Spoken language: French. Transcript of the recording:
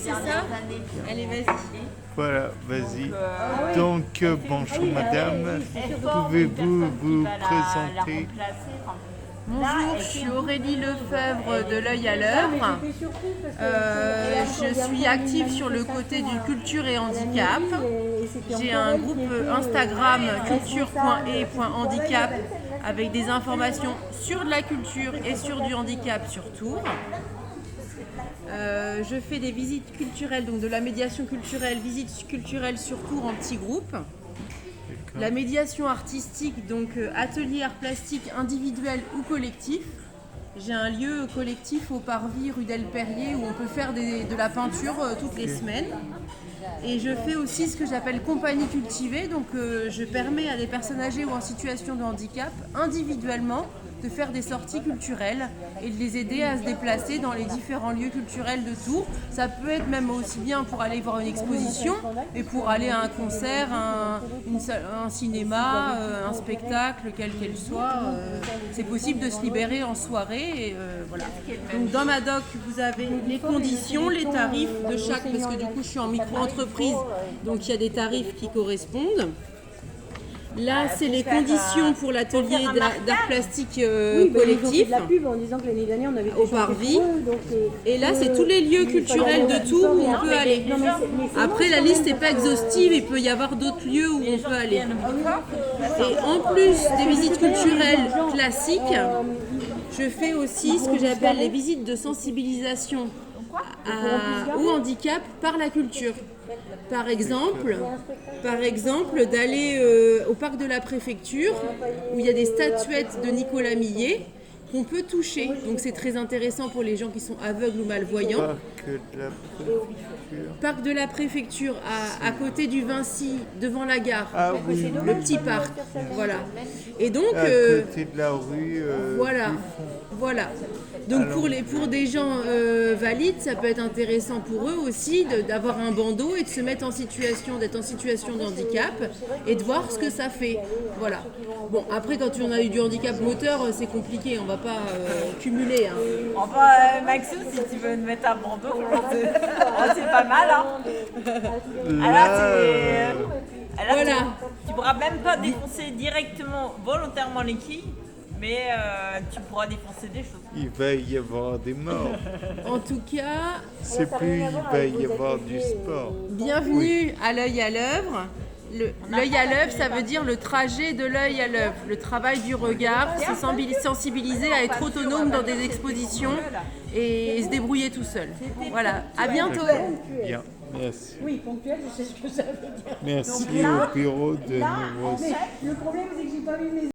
c'est ça? Allez, vas-y. Voilà, vas-y. Donc, bonjour madame, pouvez-vous vous présenter? Bonjour, je suis Aurélie Lefebvre de l'œil à l'œuvre. Je suis active sur le côté du culture et handicap. J'ai un groupe Instagram culture.et.handicap avec des informations sur de la culture et sur du handicap sur Tours. Je fais des visites culturelles, donc de la médiation culturelle, visites culturelles sur Tours en petits groupes. La médiation artistique, donc atelier art plastique individuel ou collectif. J'ai un lieu collectif au Parvis, rue d'El-Perrier, où on peut faire de la peinture toutes les semaines. Et je fais aussi ce que j'appelle compagnie cultivée, donc je permets à des personnes âgées ou en situation de handicap, individuellement, de faire des sorties culturelles et de les aider à se déplacer dans les différents lieux culturels de Tours. Ça peut être même aussi bien pour aller voir une exposition, mais pour aller à un concert, un cinéma, un spectacle, quel qu'elle soit. C'est possible de se libérer en soirée. Et, voilà. Donc dans ma doc, vous avez les conditions, les tarifs de chaque, parce que du coup je suis en micro-entreprise, donc il y a des tarifs qui correspondent. Là, c'est les conditions pour l'atelier d'art plastique collectif la pub en disant que l'année dernière on avait au Parvis. Et là, c'est tous les lieux culturels de Tours où on peut aller. Après, la liste n'est pas exhaustive, il peut y avoir d'autres lieux où on peut aller. Et en plus des visites culturelles classiques, je fais aussi ce que j'appelle les visites de sensibilisation au handicap par la culture. Par exemple d'aller au parc de la préfecture où il y a des statuettes de Nicolas Millet qu'on peut toucher. Donc c'est très intéressant pour les gens qui sont aveugles ou malvoyants. Parc de la préfecture à côté du Vinci, devant la gare. Ah oui, le petit parc. Voilà. Et donc à côté de la rue. Voilà. Donc pour des gens valides, ça peut être intéressant pour eux aussi d'avoir un bandeau et de se mettre d'être en situation de handicap et de voir ce que ça fait. Voilà. Bon, après quand on a eu du handicap moteur, c'est compliqué, on va pas cumuler. Hein. Enfin, Maxou, si tu veux me mettre un bandeau, c'est pas mal. Hein. Voilà. Tu pourras même pas défoncer directement, volontairement les quilles. Mais tu pourras défoncer des choses. Il va y avoir des morts. En tout cas, C'est plus, il va y avoir du sport. bienvenue à l'œil à l'œuvre. L'œil à l'œuvre, ça veut dire le trajet de l'œil à l'œuvre, le travail du regard, c'est sensibiliser à être autonome dans des expositions et se débrouiller tout seul. Voilà, à bientôt. Bien, merci. Oui, ponctuel, je sais ce que ça veut dire. Merci au bureau de Nouveau. Le problème, c'est que j'ai pas vu mes